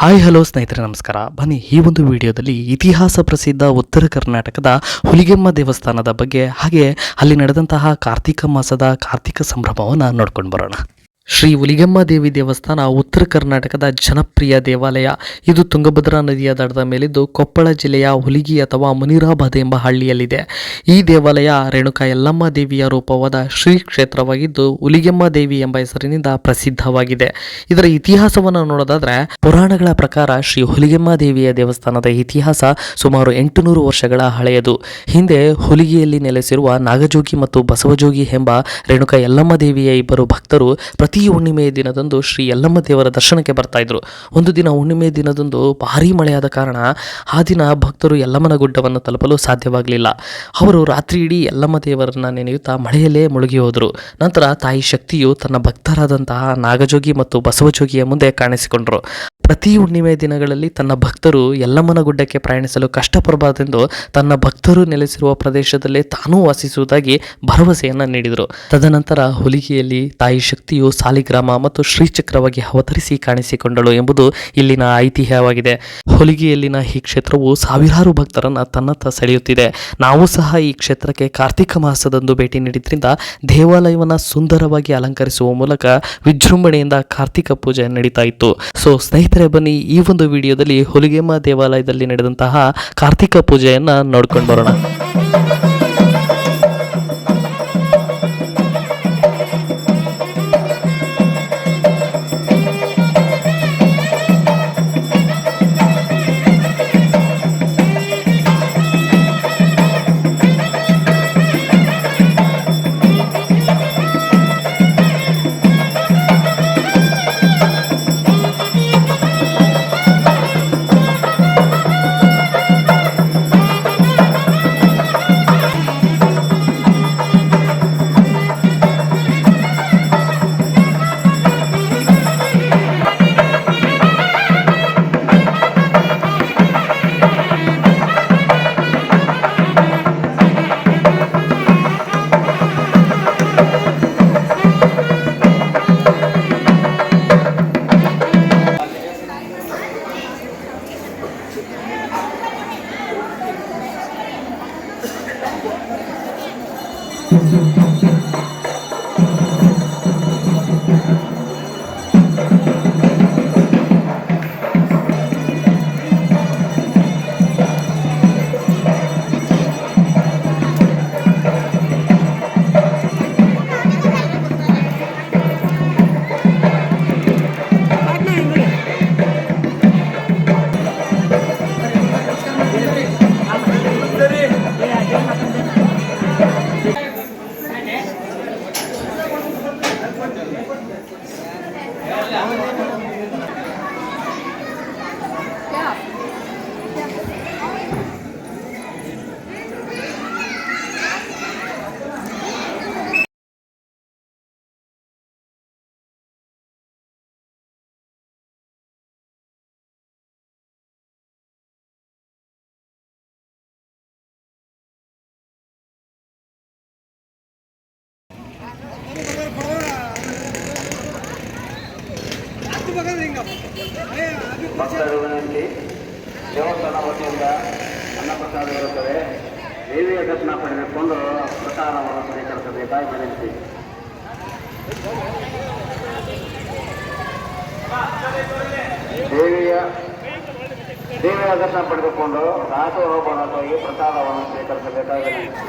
Hi hello ಸ್ನೇಹಿತರೆ ನಮಸ್ಕಾರ. ಬನ್ನಿ ಈ ಒಂದು ವಿಡಿಯೋದಲ್ಲಿ ಇತಿಹಾಸ ಪ್ರಸಿದ್ಧ ಉತ್ತರ ಕರ್ನಾಟಕದ ಹುಲಿಗೆಮ್ಮ ದೇವಸ್ಥಾನದ ಬಗ್ಗೆ ಹಾಗೆ ಅಲ್ಲಿ ನಡೆದಂತಹ ಕಾರ್ತಿಕ ಮಾಸದ ಕಾರ್ತಿಕ ಸಂಭ್ರಮವನ್ನು ನೋಡ್ಕೊಂಡು ಬರೋಣ. ಶ್ರೀ ಹುಲಿಗೆಮ್ಮ ದೇವಿ ದೇವಸ್ಥಾನ ಉತ್ತರ ಕರ್ನಾಟಕದ ಜನಪ್ರಿಯ ದೇವಾಲಯ. ಇದು ತುಂಗಭದ್ರಾ ನದಿಯ ದಡದ ಮೇಲಿದ್ದು ಕೊಪ್ಪಳ ಜಿಲ್ಲೆಯ ಹುಲಿಗಿ ಅಥವಾ ಮುನಿರಾಬಾದ್ ಎಂಬ ಹಳ್ಳಿಯಲ್ಲಿದೆ. ಈ ದೇವಾಲಯ ರೇಣುಕಾ ಯಲ್ಲಮ್ಮ ದೇವಿಯ ರೂಪವಾದ ಶ್ರೀ ಕ್ಷೇತ್ರವಾಗಿದ್ದು ಹುಲಿಗೆಮ್ಮ ದೇವಿ ಎಂಬ ಹೆಸರಿನಿಂದ ಪ್ರಸಿದ್ಧವಾಗಿದೆ. ಇದರ ಇತಿಹಾಸವನ್ನು ನೋಡೋದಾದ್ರೆ ಪುರಾಣಗಳ ಪ್ರಕಾರ ಶ್ರೀ ಹುಲಿಗೆಮ್ಮ ದೇವಿಯ ದೇವಸ್ಥಾನದ ಇತಿಹಾಸ ಸುಮಾರು 800 ವರ್ಷಗಳ ಹಳೆಯದು. ಹಿಂದೆ ಹುಲಿಗಿಯಲ್ಲಿ ನೆಲೆಸಿರುವ ನಾಗಜೋಗಿ ಮತ್ತು ಬಸವಜೋಗಿ ಎಂಬ ರೇಣುಕಾ ಯಲ್ಲಮ್ಮ ದೇವಿಯ ಇಬ್ಬರು ಭಕ್ತರು ಪ್ರತಿ ಹುಣ್ಣಿಮೆಯ ದಿನದಂದು ಶ್ರೀ ಯಲ್ಲಮ್ಮ ದೇವರ ದರ್ಶನಕ್ಕೆ ಬರ್ತಾ ಇದ್ರು. ಒಂದು ದಿನ ಹುಣ್ಣಿಮೆಯ ದಿನದಂದು ಭಾರೀ ಮಳೆಯಾದ ಕಾರಣ ಆ ದಿನ ಭಕ್ತರು ಯಲ್ಲಮ್ಮನ ಗುಡ್ಡವನ್ನು ತಲುಪಲು ಸಾಧ್ಯವಾಗಲಿಲ್ಲ. ಅವರು ರಾತ್ರಿ ಇಡೀ ಯಲ್ಲಮ್ಮ ದೇವರನ್ನ ನೆನೆಯುತ್ತಾ ಮಳೆಯಲ್ಲೇ ಮುಳುಗಿ ಹೋದರು. ನಂತರ ತಾಯಿ ಶಕ್ತಿಯು ತನ್ನ ಭಕ್ತರಾದಂತಹ ನಾಗಜೋಗಿ ಮತ್ತು ಬಸವಜೋಗಿಯ ಮುಂದೆ ಕಾಣಿಸಿಕೊಂಡರು. ಪ್ರತಿ ಹುಣ್ಣಿಮೆ ದಿನಗಳಲ್ಲಿ ತನ್ನ ಭಕ್ತರು ಯಲ್ಲಮ್ಮನ ಗುಡ್ಡಕ್ಕೆ ಪ್ರಯಾಣಿಸಲು ಕಷ್ಟಪಡಬಾರದೆಂದು ತನ್ನ ಭಕ್ತರು ನೆಲೆಸಿರುವ ಪ್ರದೇಶದಲ್ಲೇ ತಾನೂ ವಾಸಿಸುವುದಾಗಿ ಭರವಸೆಯನ್ನು ನೀಡಿದರು. ತದನಂತರ ಹುಲಿಗೆಯಲ್ಲಿ ತಾಯಿ ಶಕ್ತಿಯು ಸಾಲಿಗ್ರಾಮ ಮತ್ತು ಶ್ರೀಚಕ್ರವಾಗಿ ಅವತರಿಸಿ ಕಾಣಿಸಿಕೊಂಡಳು ಎಂಬುದು ಇಲ್ಲಿನ ಐತಿಹ್ಯವಾಗಿದೆ. ಹುಲಿಗೆಯಲ್ಲಿನ ಈ ಕ್ಷೇತ್ರವು ಸಾವಿರಾರು ಭಕ್ತರನ್ನು ತನ್ನತ್ತ ಸೆಳೆಯುತ್ತಿದೆ. ನಾವು ಸಹ ಈ ಕ್ಷೇತ್ರಕ್ಕೆ ಕಾರ್ತಿಕ ಮಾಸದಂದು ಭೇಟಿ ನೀಡಿದ್ರಿಂದ ದೇವಾಲಯವನ್ನು ಸುಂದರವಾಗಿ ಅಲಂಕರಿಸುವ ಮೂಲಕ ವಿಜೃಂಭಣೆಯಿಂದ ಕಾರ್ತಿಕ ಪೂಜೆ ನಡೀತಾ ಇತ್ತು. ಸೊ ಸ್ನೇಹಿತರೆ, ಬನ್ನಿ ಈ ಒಂದು ವಿಡಿಯೋದಲ್ಲಿ ಹುಲಿಗೆಮ್ಮ ದೇವಾಲಯದಲ್ಲಿ ನಡೆದಂತಹ ಕಾರ್ತಿಕ ಪೂಜೆಯನ್ನ ನೋಡ್ಕೊಂಡು ಬರೋಣ. ಭಕ್ತರು ವಿನಂತಿ, ದೇವಸ್ಥಾನ ವತಿಯಿಂದ ಅನ್ನಪ್ರಸಾದ ಇರುತ್ತದೆ. ದೇವಿಯ ದರ್ಶನ ಪಡೆದುಕೊಂಡು ಪ್ರಸಾದವನ್ನು ಸ್ವೀಕರಿಸಬೇಕಾಗಿ ವಿನಂತಿ. ದೇವಿಯ ದರ್ಶನ ಪಡೆದುಕೊಂಡು ದಾಸೋಹೋಪವಾಗಿ ಪ್ರಸಾದವನ್ನು ಸ್ವೀಕರಿಸಬೇಕಾಗಿ ವಿನಂತಿ.